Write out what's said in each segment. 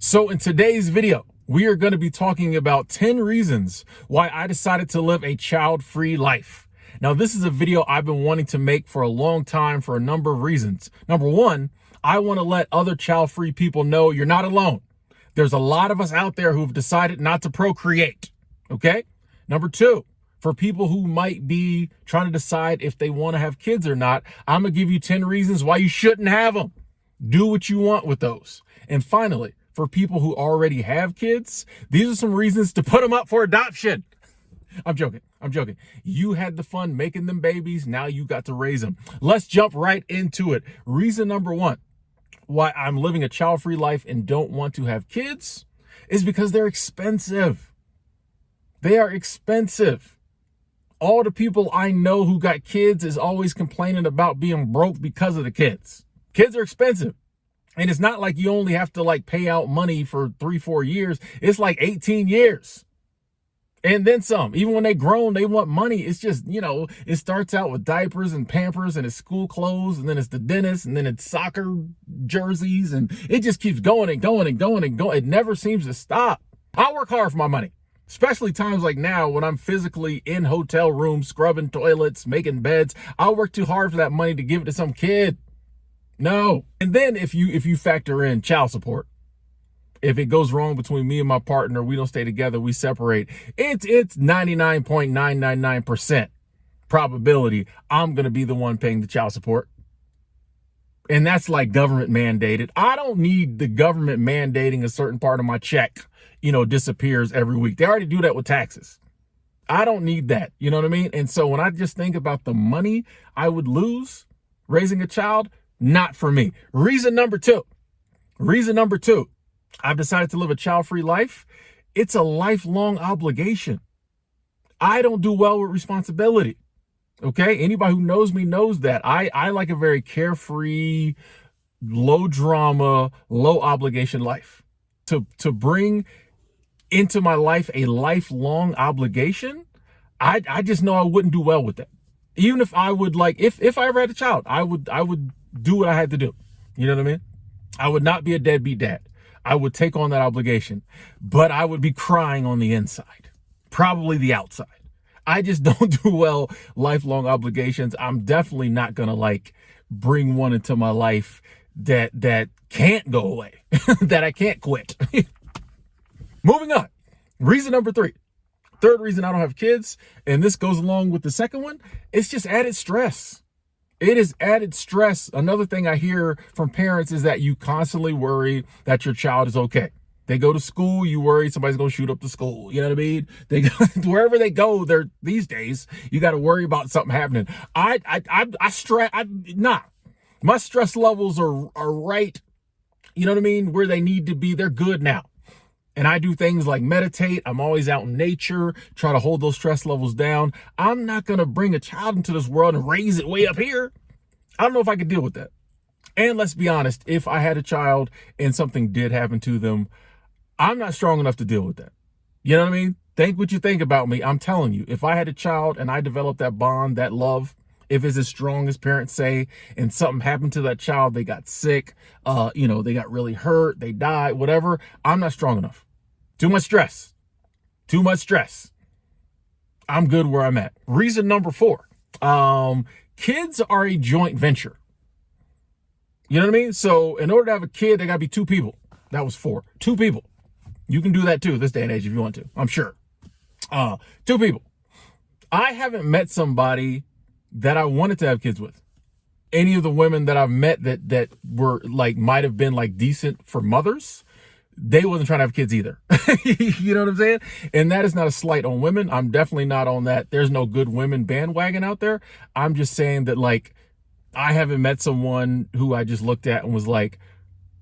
So in today's video, we are going to be talking about 10 reasons why I decided to live a child-free life. Now, this is a video I've been wanting to make for a long time for a number of reasons. Number one, I want to let other child-free people know you're not alone. There's a lot of us out there who've decided not to procreate, okay? Number two, for people who might be trying to decide if they want to have kids or not, I'm going to give you 10 reasons why you shouldn't have them. Do what you want with those. And finally, for people who already have kids, these are some reasons to put them up for adoption. I'm joking. You had the fun making them babies. Now you got to raise them. Let's jump right into it. Reason number one why I'm living a child-free life and don't want to have kids is because they're expensive. They are expensive. All the people I know who got kids is always complaining about being broke because of the kids. Kids are expensive. And it's not like you only have to pay out money for 3-4 years. It's like 18 years. And then some. Even when they grown, they want money. It's just, it starts out with diapers and Pampers and it's school clothes. And then it's the dentist and then it's soccer jerseys. And it just keeps going and going and going and going. It never seems to stop. I work hard for my money. Especially times like now when I'm physically in hotel rooms, scrubbing toilets, making beds. I'll work too hard for that money to give it to some kid. No. And then if you factor in child support, if it goes wrong between me and my partner, we don't stay together, we separate, it's 99.999% probability I'm going to be the one paying the child support. And that's like government mandated. I don't need the government mandating a certain part of my check, disappears every week. They already do that with taxes. I don't need that. You know what I mean? And so when I just think about the money I would lose raising a child, not for me. Reason number two, I've decided to live a child-free life. It's a lifelong obligation. I don't do well with responsibility. Okay. Anybody who knows me knows that I like a very carefree, low drama, low obligation life. To bring into my life a lifelong obligation, I just know I wouldn't do well with that. Even if I would if I ever had a child, I would do what I had to do. You know what I mean? I would not be a deadbeat dad. I would take on that obligation, but I would be crying on the inside, probably the outside. I just don't do well lifelong obligations. I'm definitely not going to bring one into my life that can't go away, that I can't quit. Moving on. Reason number three. Third reason I don't have kids, and this goes along with the second one, it's just added stress. It is added stress. Another thing I hear from parents is that you constantly worry that your child is okay. They go to school, you worry somebody's going to shoot up the school. You know what I mean? They go, wherever they go, these days, you got to worry about something happening. My stress levels are right, you know what I mean, where they need to be. They're good now. And I do things like meditate. I'm always out in nature, try to hold those stress levels down. I'm not going to bring a child into this world and raise it way up here. I don't know if I could deal with that. And let's be honest, if I had a child and something did happen to them, I'm not strong enough to deal with that. You know what I mean? Think what you think about me. I'm telling you, if I had a child and I developed that bond, that love, if it's as strong as parents say, and something happened to that child, they got sick, they got really hurt, they died, whatever, I'm not strong enough. Too much stress. I'm good where I'm at. Reason number four, kids are a joint venture. You know what I mean? So in order to have a kid, they got to be two people. That was four. Two people. You can do that too this day and age if you want to, I'm sure. Two people. I haven't met somebody that I wanted to have kids with. Any of the women that I've met that were might have been decent for mothers, they wasn't trying to have kids either. You know what I'm saying? And that is not a slight on women. I'm definitely not on that. There's no good women bandwagon out there. I'm just saying that I haven't met someone who I just looked at and was like,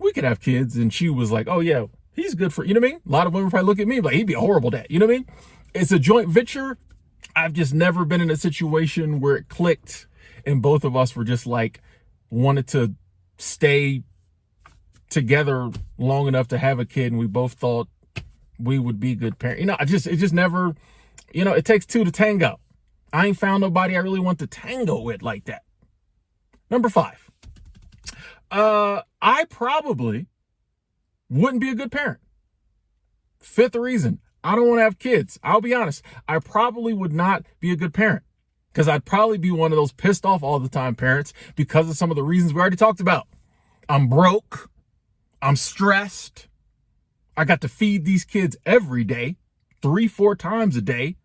we could have kids. And she was like, oh yeah, he's good for, you know what I mean? A lot of women probably look at me like, he'd be a horrible dad. You know what I mean? It's a joint venture. I've just never been in a situation where it clicked and both of us were just wanted to stay together long enough to have a kid, and we both thought we would be good parents. It just never, it takes two to tango. I ain't found nobody I really want to tango with like that. Number five, I probably Wouldn't be a good parent. Fifth reason, I don't want to have kids. I'll be honest. I probably would not be a good parent because I'd probably be one of those pissed off all the time parents because of some of the reasons we already talked about. I'm broke. I'm stressed. I got to feed these kids every day, 3-4 times a day.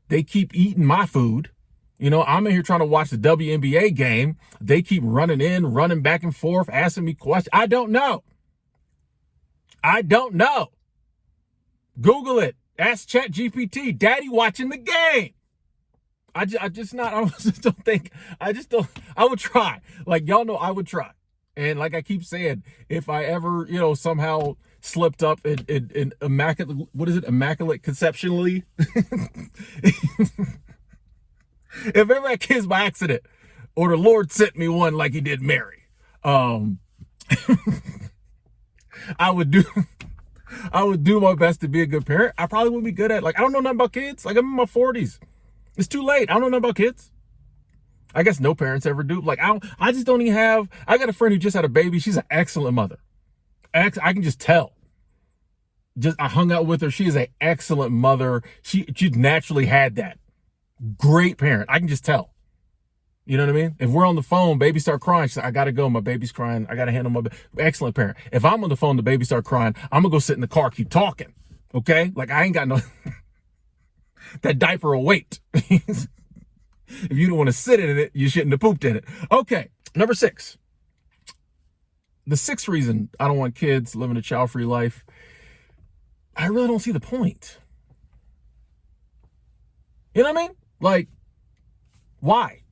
They keep eating my food. You know, I'm in here trying to watch the WNBA game. They keep running back and forth, asking me questions. I don't know. Google it. Ask ChatGPT. Daddy watching the game. I would try. Like, y'all know I would try. And like I keep saying, if I ever, somehow slipped up in immaculate conceptionally. If ever I had kids by accident, or the Lord sent me one like he did Mary, I would do my best to be a good parent. I probably wouldn't be good at, I don't know nothing about kids. I'm in my 40s. It's too late. I don't know nothing about kids. I guess no parents ever do. I just don't even have, I got a friend who just had a baby. She's an excellent mother. I can just tell. I hung out with her. She is an excellent mother. She naturally had that. Great parent. I can just tell. You know what I mean? If we're on the phone, baby start crying. She's like, I got to go. My baby's crying. I got to handle my baby. Excellent parent. If I'm on the phone, the baby start crying, I'm going to go sit in the car, keep talking. Okay? I ain't got no, that diaper will wait. If you don't want to sit in it, you shouldn't have pooped in it. Okay. Number 6. The 6th reason I don't want kids living a child-free life, I really don't see the point. You know what I mean? Why?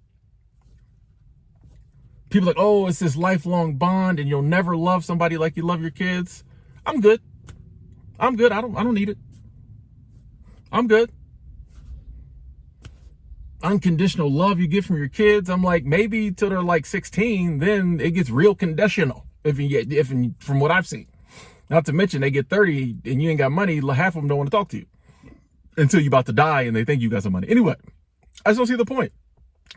People are like, oh, it's this lifelong bond and you'll never love somebody like you love your kids. I'm good. I don't need it. I'm good. Unconditional love you get from your kids, I'm like, maybe till they're 16, then it gets real conditional. From what I've seen. Not to mention they get 30 and you ain't got money, half of them don't want to talk to you until you're about to die and they think you got some money. Anyway, I just don't see the point.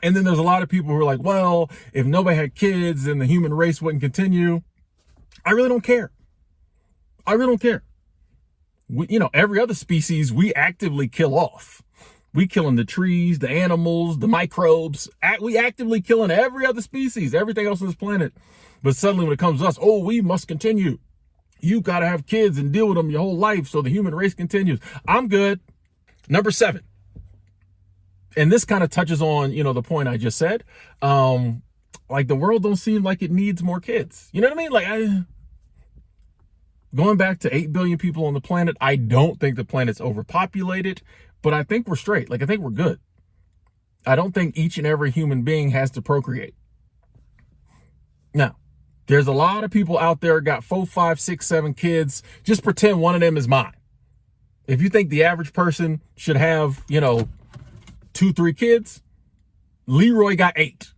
And then there's a lot of people who are like, well, if nobody had kids, then the human race wouldn't continue. I really don't care. Every other species we actively kill off. We killing the trees, the animals, the microbes. We actively killing every other species, everything else on this planet. But suddenly when it comes to us, oh, we must continue. You got to have kids and deal with them your whole life so the human race continues. I'm good. Number 7. And this kind of touches on, the point I just said. The world don't seem like it needs more kids. You know what I mean? Going back to 8 billion people on the planet, I don't think the planet's overpopulated, but I think we're straight. I think we're good. I don't think each and every human being has to procreate. Now, there's a lot of people out there got 4, 5, 6, 7 kids. Just pretend one of them is mine. If you think the average person should have, 2, 3 kids, Leroy got 8.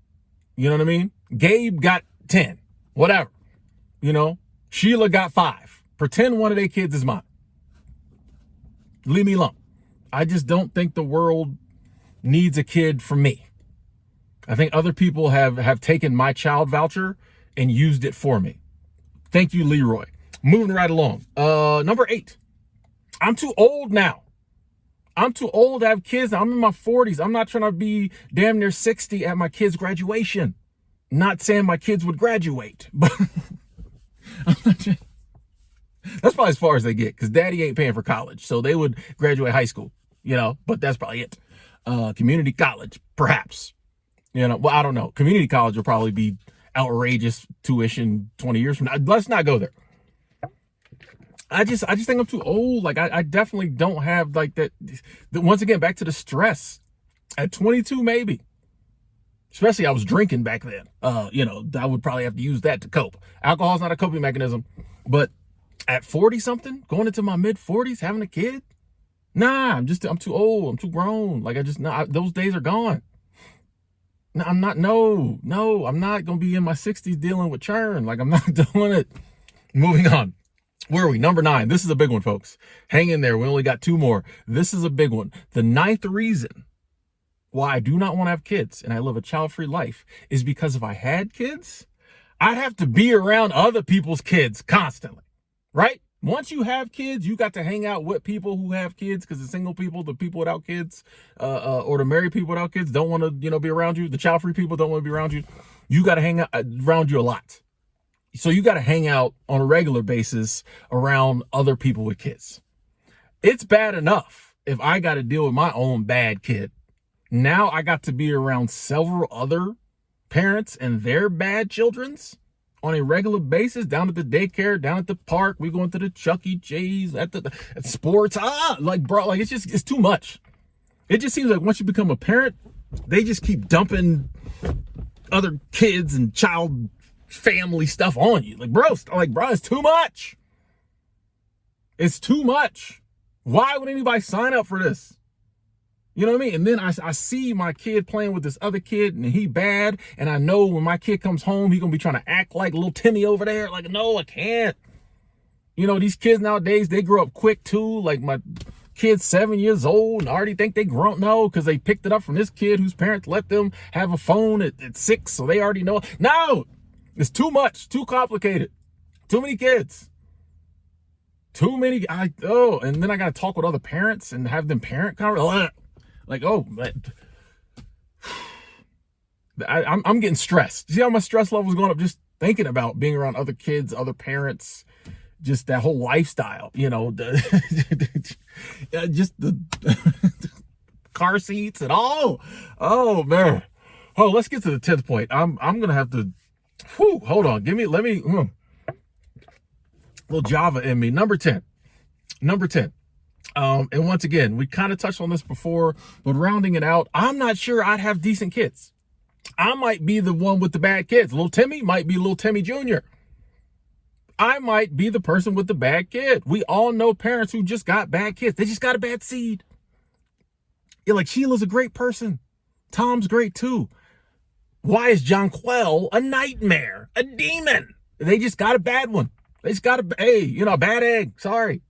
You know what I mean? Gabe got 10. Whatever. Sheila got 5. Pretend one of their kids is mine. Leave me alone. I just don't think the world needs a kid from me. I think other people have taken my child voucher and used it for me. Thank you, Leroy. Moving right along. Number 8. I'm too old now. I'm too old to have kids. I'm in my 40s. I'm not trying to be damn near 60 at my kids' graduation. Not saying my kids would graduate, but that's probably as far as they get because daddy ain't paying for college. So they would graduate high school, but that's probably it. Community college, perhaps. Well, I don't know. Community college will probably be outrageous tuition 20 years from now. Let's not go there. I just think I'm too old. I definitely don't have that. Once again, back to the stress. At 22, maybe. Especially I was drinking back then. I would probably have to use that to cope. Alcohol's not a coping mechanism. But at 40 something, going into my mid 40s, having a kid, nah, I'm too old. I'm too grown. Those days are gone. No, I'm not. No, I'm not going to be in my 60s dealing with churn. I'm not doing it. Moving on. Where are we? Number 9. This is a big one, folks. Hang in there. We only got 2 more. This is a big one. The 9th reason why I do not want to have kids and I live a child-free life is because if I had kids, I'd have to be around other people's kids constantly, right? Once you have kids, you got to hang out with people who have kids, because the single people, the people without kids, or the married people without kids don't want to, be around you. The child-free people don't want to be around you. You got to hang out around you a lot. So you got to hang out on a regular basis around other people with kids. It's bad enough if I got to deal with my own bad kid. Now I got to be around several other parents and their bad children's on a regular basis, down at the daycare, down at the park. We going to the Chuck E. Cheese, at sports. It's too much. It just seems like once you become a parent, they just keep dumping other kids and child family stuff on you. Bro, it's too much. It's too much. Why would anybody sign up for this? You know what I mean? And then I see my kid playing with this other kid, and he bad. And I know when my kid comes home, he's going to be trying to act like little Timmy over there. No, I can't. These kids nowadays, they grow up quick too. My kid's 7 years old and already think they grown. No, because they picked it up from this kid whose parents let them have a phone at 6. So they already know. No, it's too much, too complicated. Too many kids. Too many. And then I got to talk with other parents and have them parent conversations. I'm getting stressed. See how my stress level is going up just thinking about being around other kids, other parents, just that whole lifestyle, just the car seats and all. Oh man. Oh, let's get to the 10th point. I'm going to have to, hold on. Little Java in me. Number 10. And once again, we kind of touched on this before, but rounding it out, I'm not sure I'd have decent kids. I might be the one with the bad kids. Little Timmy might be little Timmy Jr. I might be the person with the bad kid. We all know parents who just got bad kids. They just got a bad seed. Sheila's a great person. Tom's great too. Why is Jonquel a nightmare? A demon? They just got a bad one. They just got a bad egg. Sorry.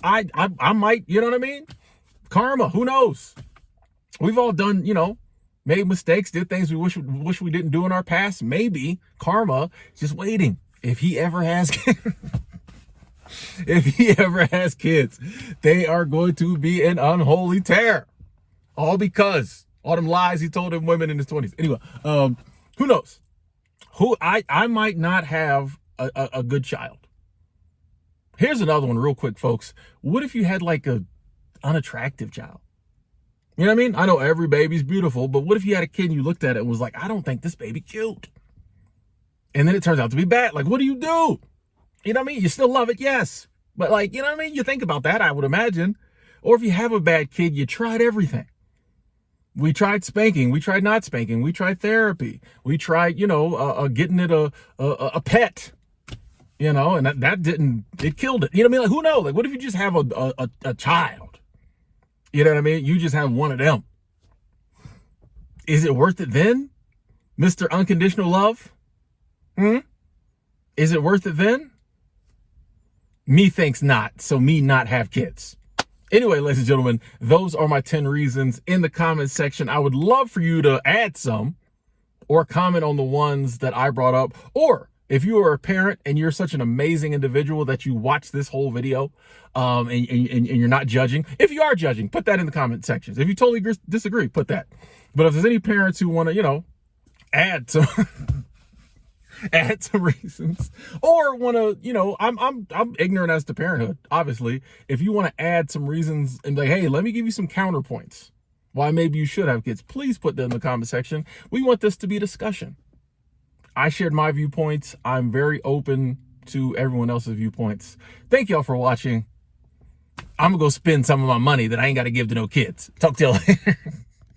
I might, you know what I mean? Karma, who knows? We've all done, made mistakes, did things we wish we didn't do in our past. Maybe karma is just waiting. If he ever has kids, they are going to be an unholy tear. All because all them lies he told them women in his 20s. Anyway, who knows? I might not have a good child. Here's another one real quick, folks. What if you had a unattractive child? You know what I mean? I know every baby's beautiful, but what if you had a kid and you looked at it and was like, I don't think this baby cute. And then it turns out to be bad. What do? You know what I mean? You still love it, yes. But you know what I mean? You think about that, I would imagine. Or if you have a bad kid, you tried everything. We tried spanking. We tried not spanking. We tried therapy. We tried, getting it a pet. And that didn't, it killed it. You know what I mean? Who knows? What if you just have a child? You know what I mean? You just have one of them. Is it worth it then? Mr. Unconditional Love? Is it worth it then? Me thinks not. So me not have kids. Anyway, ladies and gentlemen, those are my 10 reasons in the comment section. I would love for you to add some or comment on the ones that I brought up, or if you are a parent and you're such an amazing individual that you watch this whole video and you're not judging. If you are judging, put that in the comment sections. If you totally disagree, put that. But if there's any parents who want to, add some add some reasons, or want to, I'm ignorant as to parenthood, obviously. If you want to add some reasons and hey, let me give you some counterpoints why maybe you should have kids, please put that in the comment section. We want this to be a discussion. I shared my viewpoints. I'm very open to everyone else's viewpoints. Thank y'all for watching. I'm going to go spend some of my money that I ain't got to give to no kids. Talk to y'all later.